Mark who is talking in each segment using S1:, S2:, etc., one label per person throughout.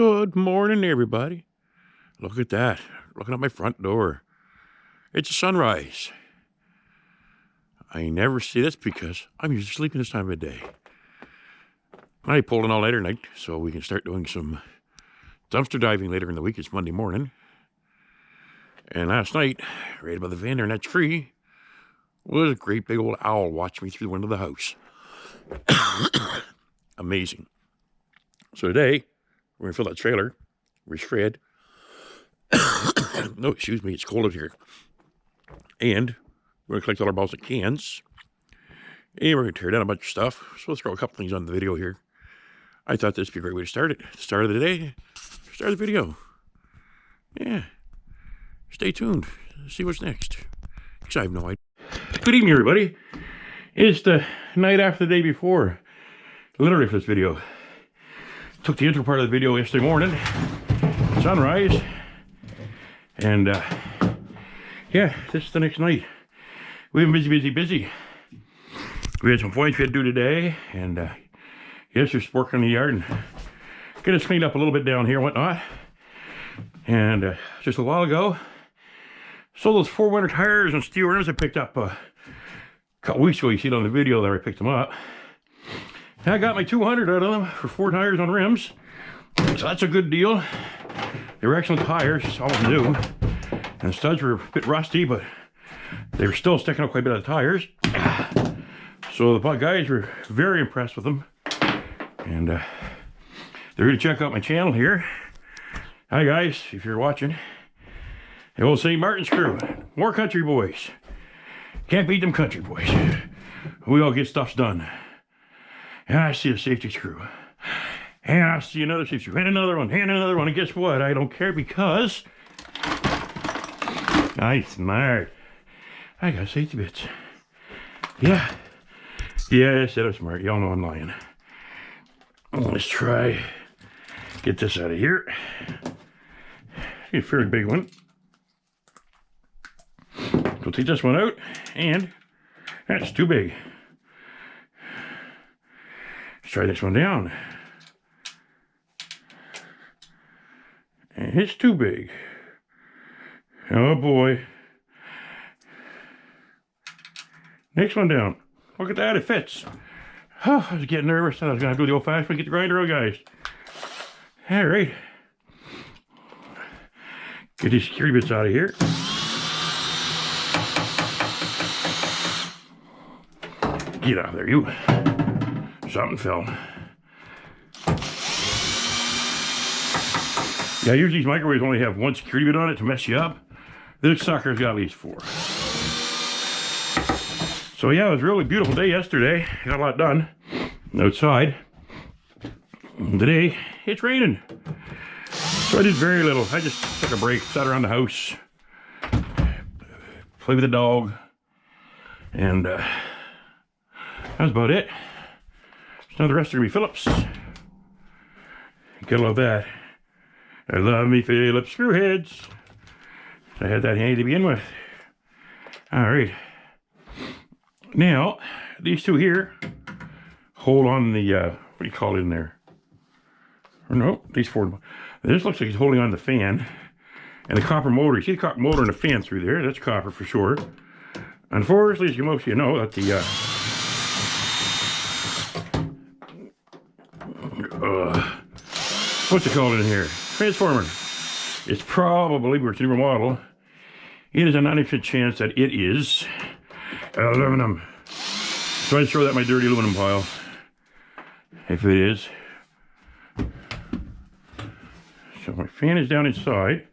S1: Good morning, everybody. Look at that. Looking at my front door. It's a sunrise. I never see this because I'm usually sleeping this time of day. I pulled an all-nighter night so we can start doing some dumpster diving later in the week. It's Monday morning. And last night, right above the van there in that tree, was a great big old owl watching me through the window of the house. Amazing. So today, we're going to fill that trailer, re-shred. No, excuse me, it's cold out here. And we're going to collect all our bottles and cans. And we're going to tear down a bunch of stuff. So let's throw a couple things on the video here. I thought this would be a great way to start it. Start of the day, start the video. Yeah. Stay tuned. See what's next. Because I have no idea. Good evening, everybody. It's the night after the day before. Literally for this video. Took the intro part of the video yesterday morning. Sunrise. And, yeah, this is the next night. We've been busy. We had some points we had to do today. And, yes, just working in the yard and get us cleaned up a little bit down here and whatnot. And, just a while ago, sold those 4 winter tires and steel rims I picked up a couple weeks ago. You see it on the video there, I picked them up. I got my 200 out of them for 4 tires on rims. So that's a good deal. They were excellent tires, all of them new. And the studs were a bit rusty, but they were still sticking out quite a bit of the tires. So the guys were very impressed with them. And they're going to check out my channel here. Hi guys, if you're watching. The old St. Martin's crew. More country boys. Can't beat them country boys. We all get stuff done. And I see a safety screw. And I see another safety screw. And another one. And another one. And guess what? I don't care because I'm smart. I got safety bits. Yeah. Yeah, I said I'm smart. Y'all know I'm lying. Let's try get this out of here. It's a fairly big one. We'll take this one out. And that's too big. Let's try this one down. And it's too big. Oh boy. Next one down. Look at that, it fits. Oh, I was getting nervous. I was going to do the old-fashioned, get the grinder out, guys. All right. Get these security bits out of here. Get out of there, you. Something fell. Yeah, usually these microwaves only have 1 security bit on it to mess you up. This sucker's got at least 4. So yeah, it was a really beautiful day yesterday. Got a lot done outside. Today, it's raining. So I did very little. I just took a break, sat around the house, played with the dog, and that was about it. So now the rest are going to be Phillips. Gotta love that. I love me Phillips screwheads. I had that handy to begin with. Alright. Now, these two here hold on the, what do you call it in there? Or no, these 4. This looks like it's holding on the fan. And the copper motor. You see the copper motor and the fan through there. That's copper for sure. Unfortunately, as most of you know, that the, what's it called in here? Transformer. It's probably, where it's a newer model, it is a 90% chance that it is aluminum. So I'd throw that in my dirty aluminum pile. If it is. So my fan is down inside.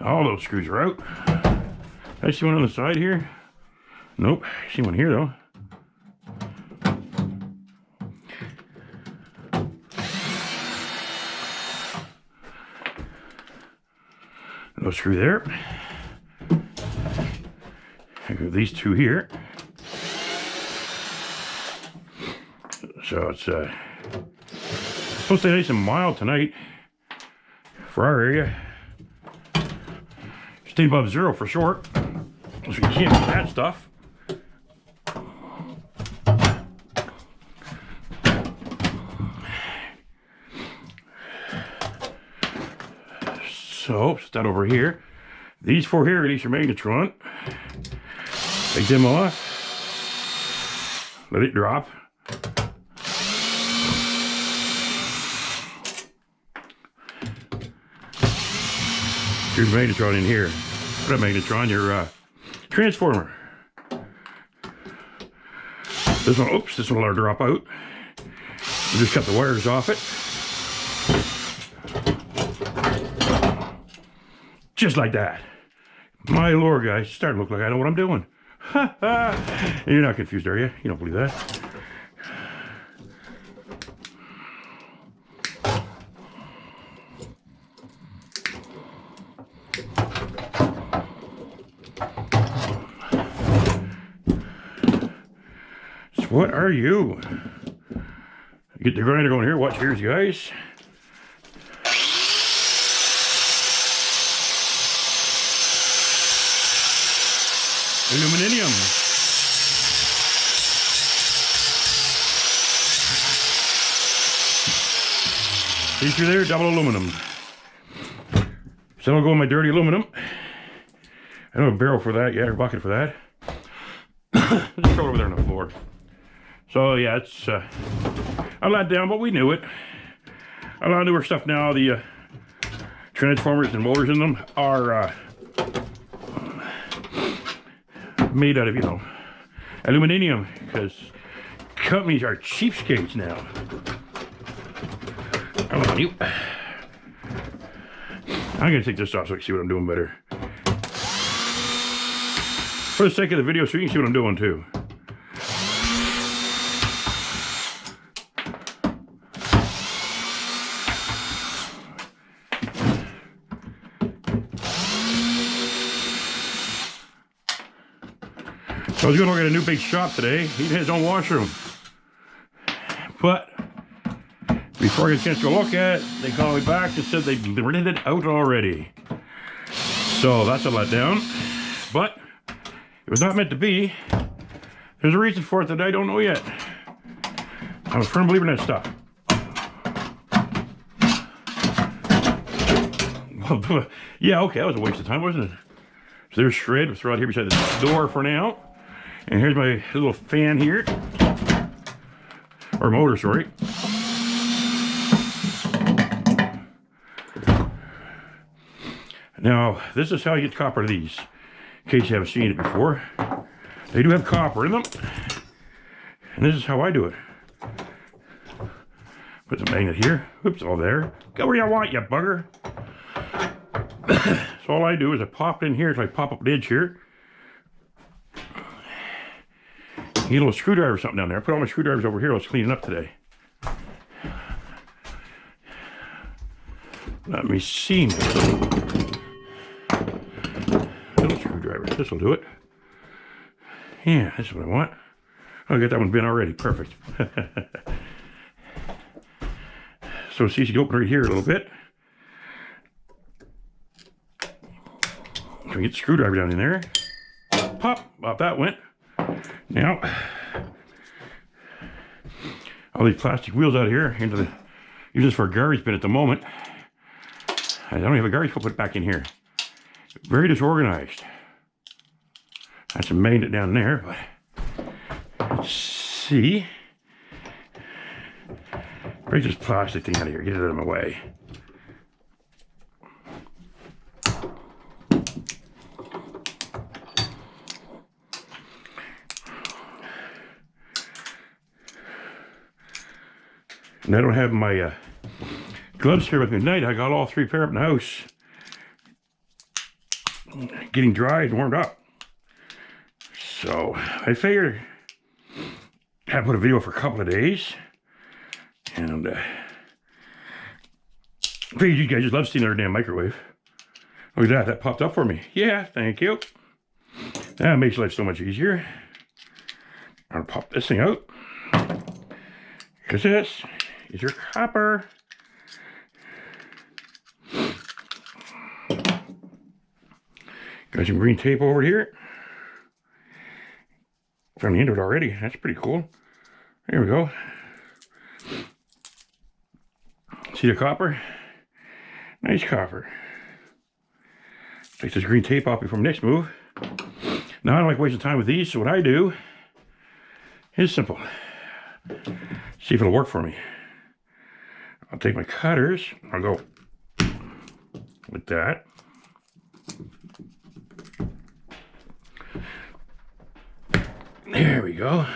S1: All those screws are out. I see one on the side here. Nope. I see one here though. No screw there. I got these 2 here. So it's supposed to be nice and mild tonight for our area. Stay above 0 for short. So you can't do that stuff. So, set that over here. These 4 here, these are magnetron. Take them off. Let it drop. Here's magnetron in here. Put a magnetron, your transformer. This one, oops, this one will drop out. You just cut the wires off it. Just like that. My lord, guys, it's starting to look like I know what I'm doing. You're not confused, are you? You don't believe that? So what are you? Get the grinder going here. Watch here, guys. Aluminum. See through there, double aluminum. So I'll go in my dirty aluminum. I don't have a barrel for that yet, or bucket for that. Just throw it over there on the floor. So yeah, it's a lot down, but we knew it. A lot of newer stuff now. The transformers and motors in them are made out of, you know, aluminum, because companies are cheapskates now. Come on, you. I'm gonna take this off so I can see what I'm doing better. For the sake of the video, so you can see what I'm doing too. So I was going to look at a new big shop today. He had his own washroom. But before I get a chance to go look at it, they called me back and said they'd rented it out already. So that's a letdown. But it was not meant to be. There's a reason for it that I don't know yet. I'm a firm believer in that stuff. Yeah, okay, that was a waste of time, wasn't it? So there's shred. We'll throw it here beside the door for now. And here's my little fan here. Or motor, sorry. Now, this is how you get copper to these. In case you haven't seen it before. They do have copper in them. And this is how I do it. Put the magnet here. Oops, all there. Go where you want, you bugger. So all I do is I pop it in here. So I pop up the edge here. Need a little screwdriver or something down there. I put all my screwdrivers over here. Let's clean it up today. Let me see. Little screwdriver. This will do it. Yeah, this is what I want. I'll get that one bin already. Perfect. So it's easy to open right here a little bit. Can we get the screwdriver down in there? Pop! Off that went. Now, all these plastic wheels out here into the, use this for a garbage bin at the moment. I don't have a garbage, I'll put it back in here. Very disorganized. That's a magnet down there, but let's see. Break this plastic thing out of here, get it out of my way. And I don't have my gloves here with me tonight. I got all 3 pair up in the house. Getting dried and warmed up. So I figured I'd put a video for a couple of days. And figured you guys just love seeing their damn microwave. Look at that, that popped up for me. Yeah, thank you. That makes life so much easier. I'll pop this thing out. Because this is your copper. Got some green tape over here. From the end of it already. That's pretty cool. There we go. See the copper? Nice copper. Take this green tape off before my next move. Now I don't like wasting time with these, so what I do is simple. See if it'll work for me. I'll take my cutters, I'll go with that. There we go.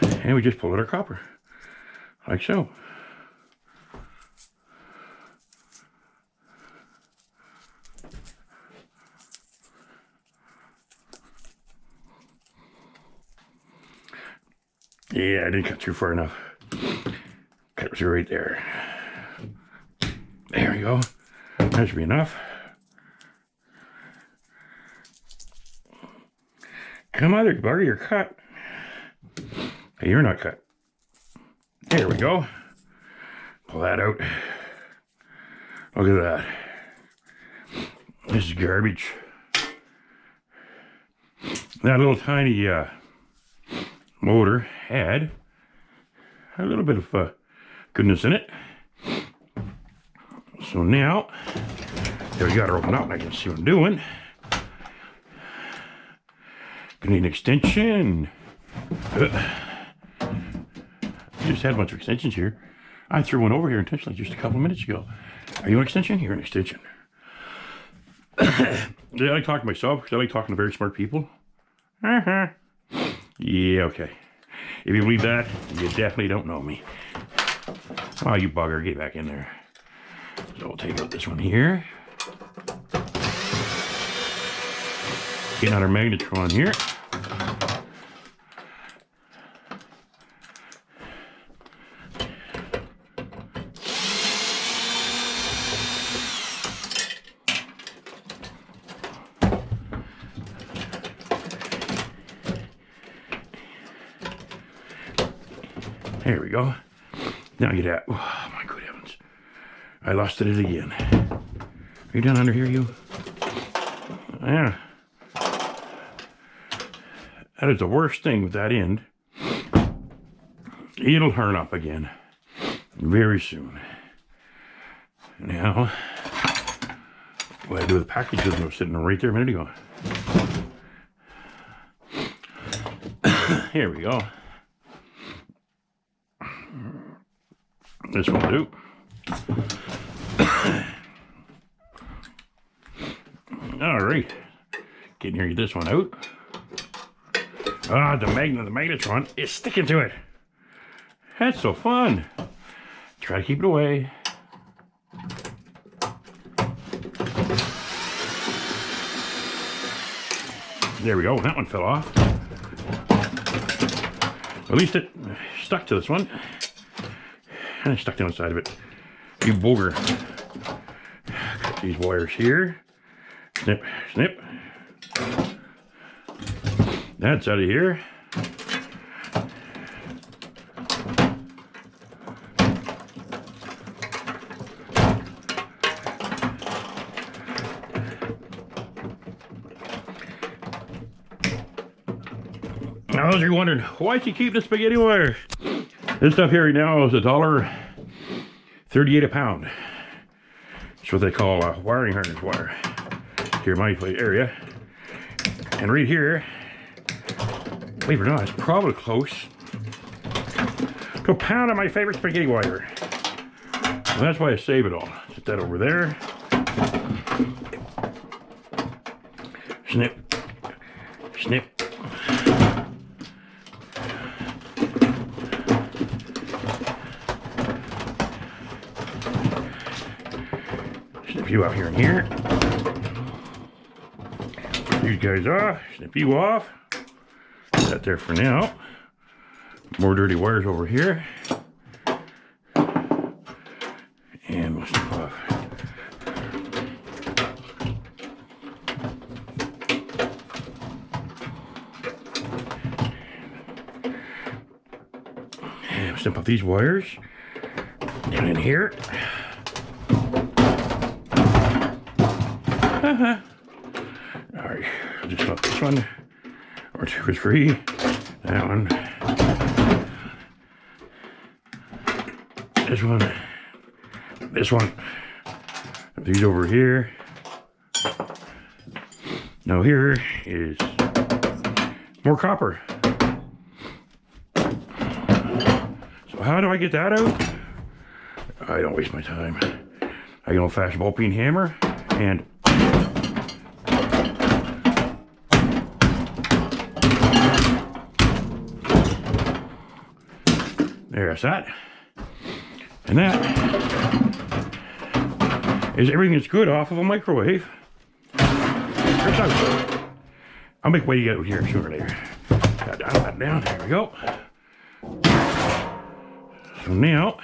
S1: And we just pull out our copper, like so. Yeah, I didn't cut through far enough. Cut through right there. There we go. That should be enough. Come on there, buddy, you're cut. Hey, you're not cut. There we go. Pull that out. Look at that. This is garbage. That little tiny motor had a little bit of goodness in it. So now, there we got her open up and I can see what I'm doing. Gonna need an extension. I just had a bunch of extensions here. I threw one over here intentionally just a couple of minutes ago. Are you an extension? You're an extension. I like talking to myself because I like talking to very smart people. Yeah, okay. If you believe that, you definitely don't know me. Oh, you bugger, get back in there. So we'll take out this one here. Getting out our magnetron here. There we go. Now get out. Oh my good heavens. I lost it again. Are you down under here, you? Yeah. That is the worst thing with that end. It'll turn up again very soon. Now, what I do with the package was sitting right there a minute ago. Here we go. This will do. All right. Getting here, get this one out. Ah, the magnetron is sticking to it. That's so fun. Try to keep it away. There we go. That one fell off. At least it stuck to this one. And it's stuck down the side of it. You booger. Cut these wires here. Snip, snip. That's out of here. Now, those are wondering, why is he keeping the spaghetti wire? This stuff here right now is $1.38 a pound. It's what they call a wiring harness wire here in my area. And right here, believe it or not, it's probably close to a pound of my favorite spaghetti wire. And that's why I save it all. Set that over there. Snip, snip. Snip you out here and here. These guys off. Snip you off. Put that there for now. More dirty wires over here. And we'll snip off. And we'll snip off these wires. Down in here. Alright, I'll just flip this one. Or 2 or 3. That one. This one. This one. These over here. Now here is more copper. So how do I get that out? I don't waste my time. I get an old-fashioned ball peen hammer and there's that. And that is everything that's good off of a microwave. I'll make way to get out here sooner or later. That down, there we go. So now,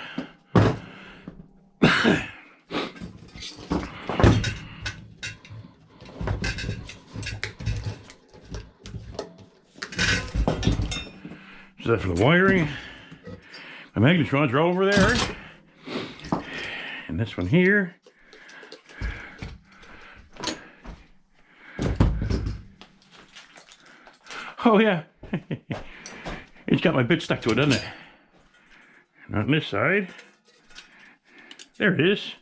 S1: so that for the wiring, my magnetrons are all over there. And this one here. Oh yeah, it's got my bit stuck to it, doesn't it? And on this side, there it is.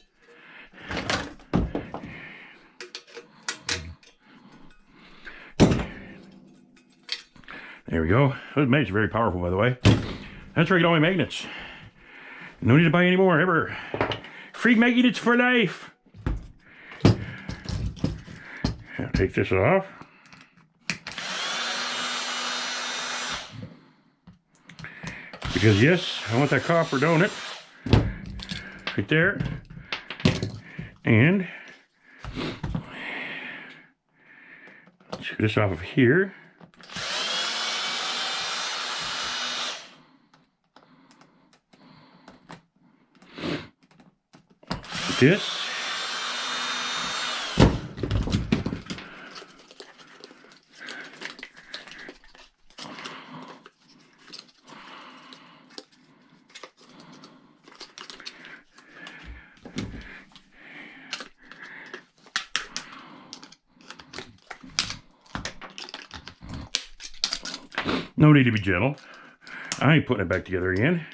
S1: There we go. Those magnets are very powerful, by the way. That's where I get all my magnets. No need to buy any more, ever. Free magnets for life. I'll take this off. Because yes, I want that copper, don't it? Right there. And let's get this off of here. This. No need to be gentle. I ain't putting it back together again.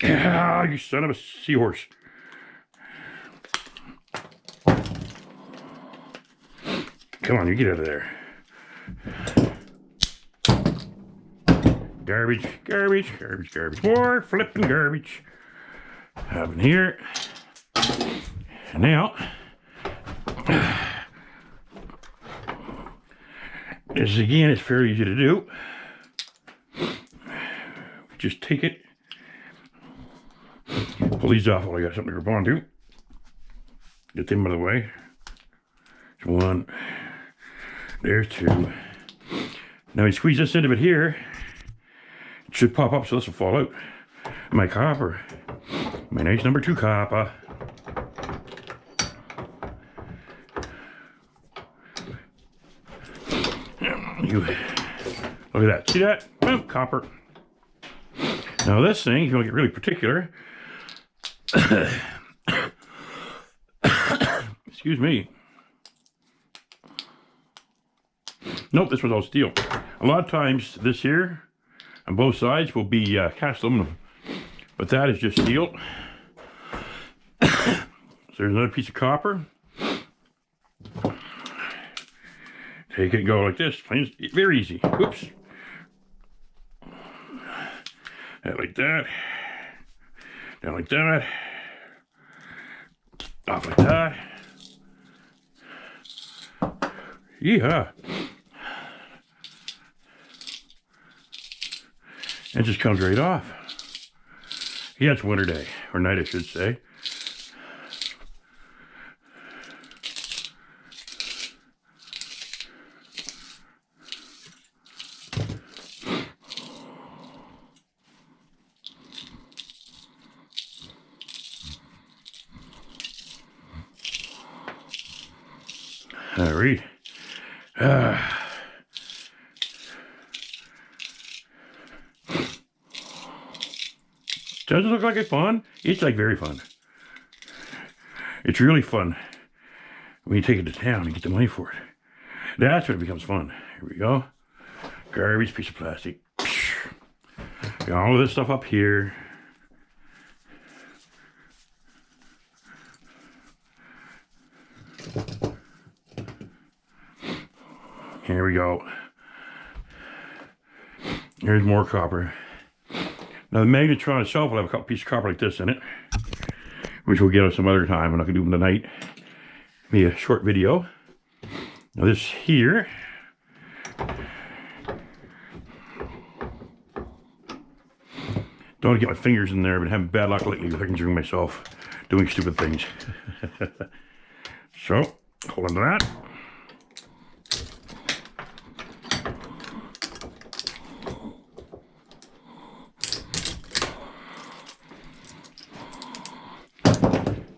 S1: Ah, you son of a seahorse. Come on, you get out of there. Garbage, garbage, garbage, garbage. More flipping garbage. Have in here. And now, this again is fairly easy to do. Just take it, pull these off while I got something to grip onto. Get them out of the way. There's one. There's two. Now we squeeze this end of it here. It should pop up, so this will fall out. My copper. My nice number 2 copper. You look at that. See that? Well, copper. Now this thing, if you want to get really particular, excuse me. Nope, this was all steel. A lot of times this here on both sides will be cast aluminum, but that is just steel. So there's another piece of copper. Take it and go like this. Plain, very easy. Oops. That like that. Down like that. Off like that. Yeehaw. It just comes right off. Yeah, it's winter day, or night I should say. All right. Doesn't look like it's fun. It's like very fun. It's really fun when you take it to town and get the money for it. That's when it becomes fun. Here we go. Garbage piece of plastic. Got all of this stuff up here. Here we go. Here's more copper. Now the magnetron itself will have a couple pieces of copper like this in it, which we'll get us some other time. I'm not gonna do them tonight. Be a short video. Now this here, don't want to get my fingers in there. I've been having bad luck lately with injuring myself doing stupid things. So, hold on to that.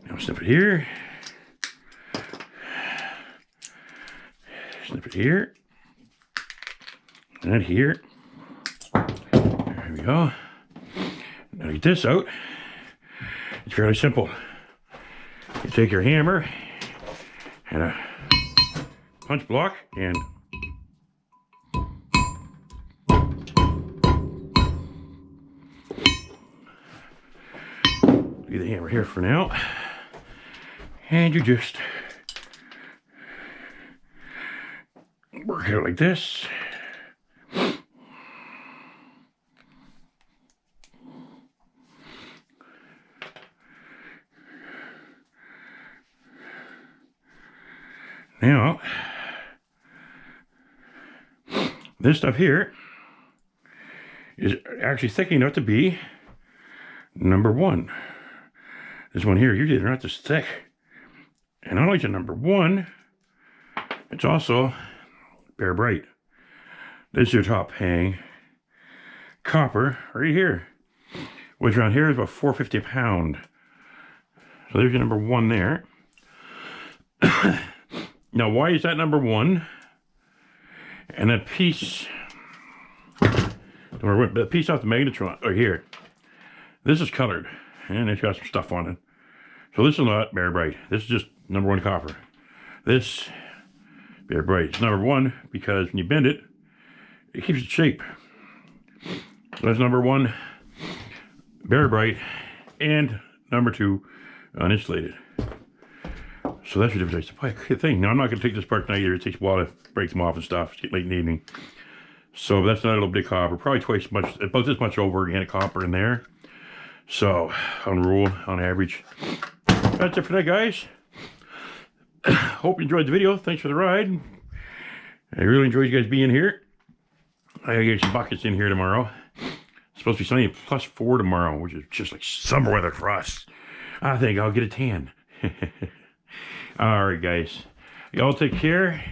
S1: Now snip it here. Snip it here. And here. There we go. Now to get this out, it's fairly simple. You take your hammer and a punch block and leave the hammer here for now. And you just work it out like this. Now, this stuff here is actually thick enough to be number one. This one here, usually they're not this thick. And not only is it number one, it's also bare bright. This is your top hang copper right here, which around here is about $4.50 a pound. So there's your number one there. Now, why is that number one? And that piece, the piece off the magnetron, right here, this is colored, and it's got some stuff on it. So this is not bare bright. This is just number one copper. This, bare bright. It's number one because when you bend it, it keeps its shape. So that's number one, bare bright, and number two, uninsulated. So that's the difference. The thing. Now I'm not going to take this apart tonight either. It takes a while to break them off and stuff. It's late in the evening. So that's not a little bit of copper. Probably twice as much, about this much over organic copper in there. So on rule, on average. That's it for that, guys. Hope you enjoyed the video. Thanks for the ride. I really enjoyed you guys being here. I gotta get some buckets in here tomorrow. It's supposed to be sunny +4 tomorrow, which is just like summer weather for us. I think I'll get a tan. Alright guys, y'all take care,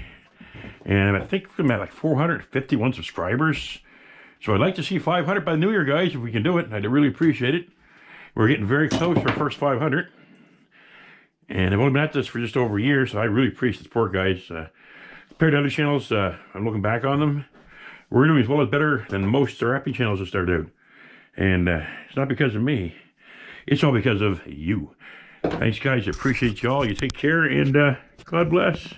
S1: and I think I'm at like 451 subscribers, so I'd like to see 500 by the new year, guys, if we can do it. I'd really appreciate it. We're getting very close to our first 500, and I've only been at this for just over a year, so I really appreciate the support, guys. Compared to other channels, I'm looking back on them, we're doing as well as better than most rapping channels that started out, and it's not because of me, it's all because of you. Thanks, guys. I appreciate y'all. You take care, and God bless.